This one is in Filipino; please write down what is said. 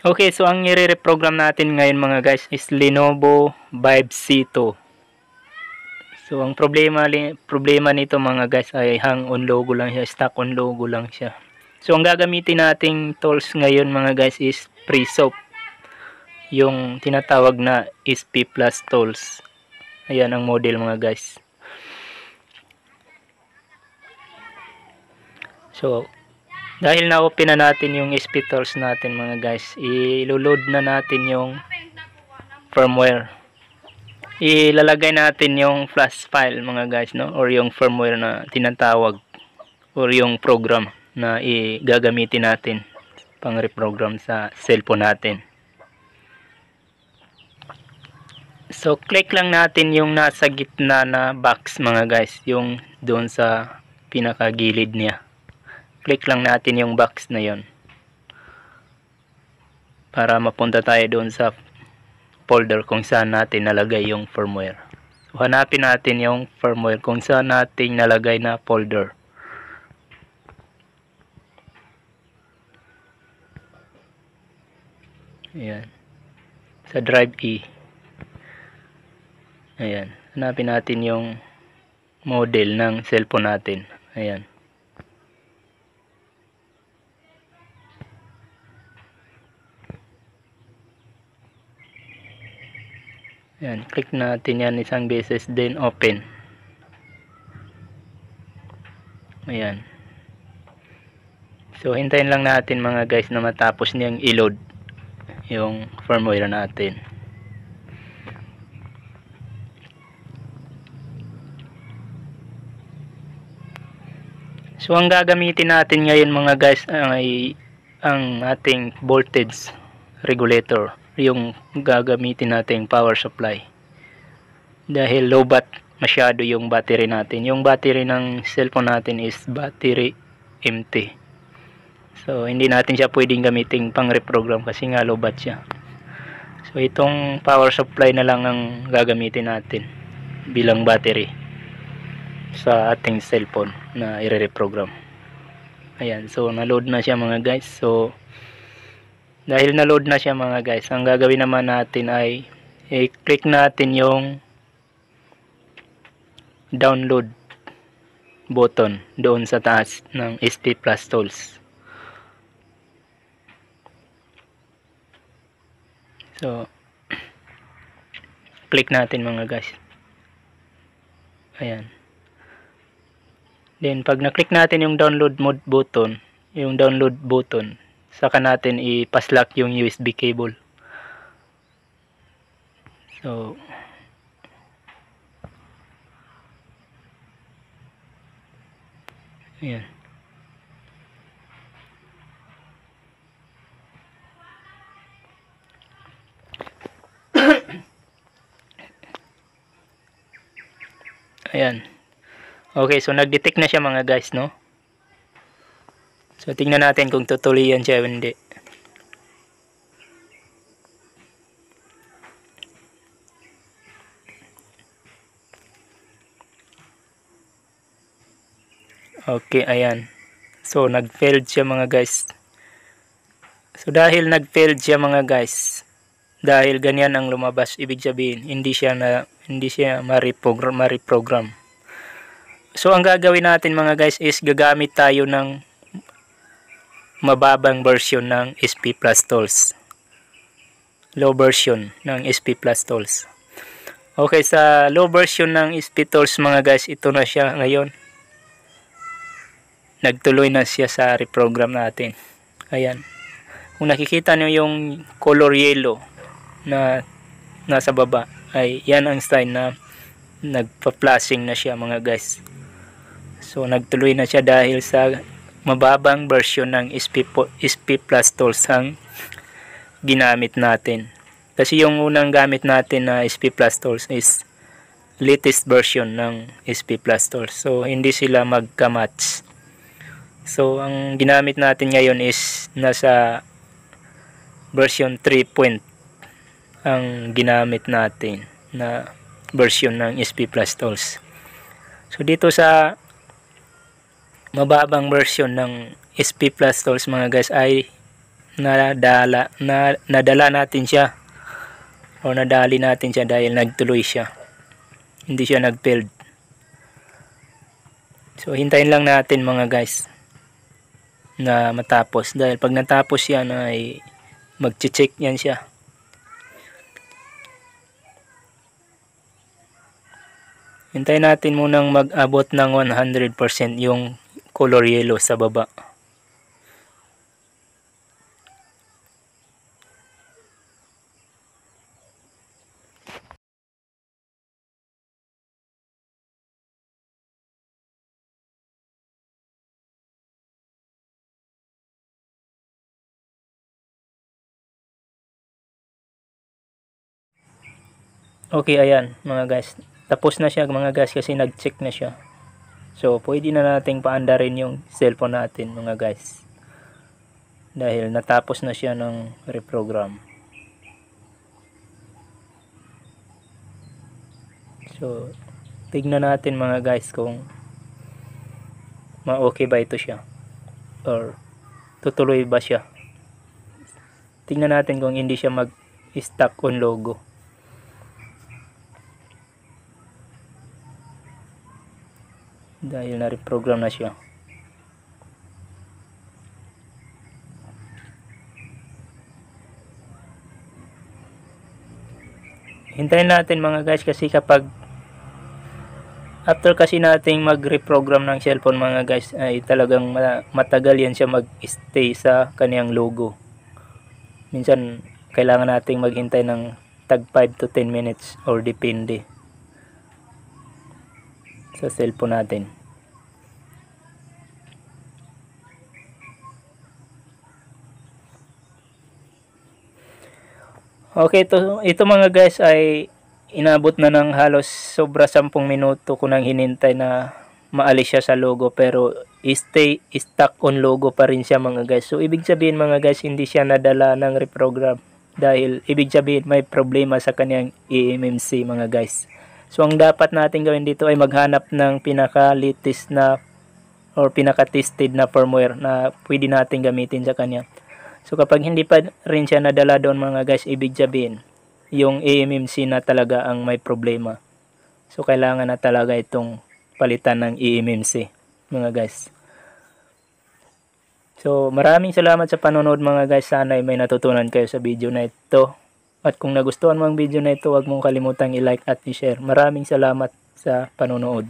Okay, so ang i-reprogram natin ngayon mga guys is Lenovo Vibe C2. So ang problema nito mga guys ay hang on logo lang siya, stock on logo lang siya. So ang gagamitin nating tools ngayon mga guys is Presoft. Yung tinatawag na SP Plus tools. Ayan ang model mga guys. So dahil na-open na natin yung SP tools natin mga guys, i-load na natin yung firmware. Ilalagay natin yung flash file mga guys, no, or yung firmware na tinatawag or yung program na gagamitin natin pang reprogram sa cellphone natin. So click lang natin yung nasa gitna na box mga guys, yung doon sa pinakagilid niya. Click lang natin yung box na yon para mapunta tayo doon sa folder kung saan natin nalagay yung firmware. So hanapin natin yung firmware kung saan natin nalagay na folder. Ayan. Sa drive E. Ayan. Hanapin natin yung model ng cellphone natin. Ayan. Ayan. Click natin yan isang beses, then open. Ayan. So hintayin lang natin mga guys na matapos niyang i-load yung firmware natin. So ang gagamitin natin ngayon mga guys ay ang ating voltage regulator, yung gagamitin nating power supply. Dahil low bat masyado yung battery natin. Yung battery ng cellphone natin is battery empty. So hindi natin siya pwedeng gamitin pang reprogram kasi nga low bat siya. So itong power supply na lang ang gagamitin natin bilang battery sa ating cellphone na i-reprogram. Ayan, so na-load na siya mga guys. So dahil na-load na siya mga guys, ang gagawin naman natin ay i-click natin yung download button doon sa taas ng SP Plus Tools. So click natin mga guys. Ayan. Then pag na-click natin yung download button, saka natin i-paslock yung USB cable. So ayan. Ayan. Okay, so nag-detect na siya mga guys, no? So tingnan natin kung tutuloy yan siya o hindi. Okay, ayan. So nag-failed siya mga guys. So dahil nag-failed siya mga guys, dahil ganyan ang lumabas, ibig sabihin hindi siya ma-reprogram. So ang gagawin natin mga guys is gagamit tayo ng mababang version ng SP Plus Tools. Low version ng SP Plus Tools. Okay, sa low version ng SP Tools mga guys, ito na siya ngayon. Nagtuloy na siya sa reprogram natin. Ayan. Kung nakikita nyo yung color yellow na nasa baba, ay yan ang sign na nagpa-flashing na siya mga guys. So nagtuloy na siya dahil sa mababang version ng SP Plus Tools ang ginamit natin. Kasi yung unang gamit natin na SP Plus Tools is latest version ng SP Plus Tools. So hindi sila magka-match. So ang ginamit natin ngayon is nasa version 3. Ang ginamit natin na version ng SP Plus Tools. So dito sa mababang version ng SP Plus Tools mga guys ay nadala natin siya o nadali natin siya dahil nagtuloy siya, hindi siya nag-failed. So hintayin lang natin mga guys na matapos, dahil pag natapos yan ay mag-check yan siya. Hintayin natin munang mag-abot ng 100% yung color yellow sa baba. Okay, ayan mga guys. Tapos na siya mga guys kasi nag-check na siya. So, pwede na nating paandarin yung cellphone natin mga guys. Dahil natapos na siya ng reprogram. So, tignan natin mga guys kung ma-okay ba ito siya. Or tutuloy ba siya. Tignan natin kung hindi siya mag-stuck on logo. Dahil na-reprogram na siya. Hintayin natin mga guys kasi kapag after kasi nating mag-reprogram ng cellphone mga guys ay talagang matagal yan siya mag-stay sa kaniyang logo. Minsan kailangan nating maghintay ng tag 5 to 10 minutes or depende sa cellphone natin. Okay, ito mga guys ay inabot na ng halos sobra 10 minuto ko nang hinintay na maalis siya sa logo, pero stay stuck on logo pa rin siya mga guys. So ibig sabihin mga guys, hindi siya nadala ng reprogram dahil ibig sabihin may problema sa kanyang eMMC mga guys. So ang dapat natin gawin dito ay maghanap ng pinaka-latest na or pinaka-tested na firmware na pwede natin gamitin sa kanya. So kapag hindi pa rin siya nadala doon mga guys, ibig sabihin yung eMMC na talaga ang may problema. So kailangan na talaga itong palitan ng eMMC mga guys. So maraming salamat sa panonood mga guys. Sana ay may natutunan kayo sa video na ito. At kung nagustuhan mo ang video na ito, huwag mong kalimutang i-like at i-share. Maraming salamat sa panonood.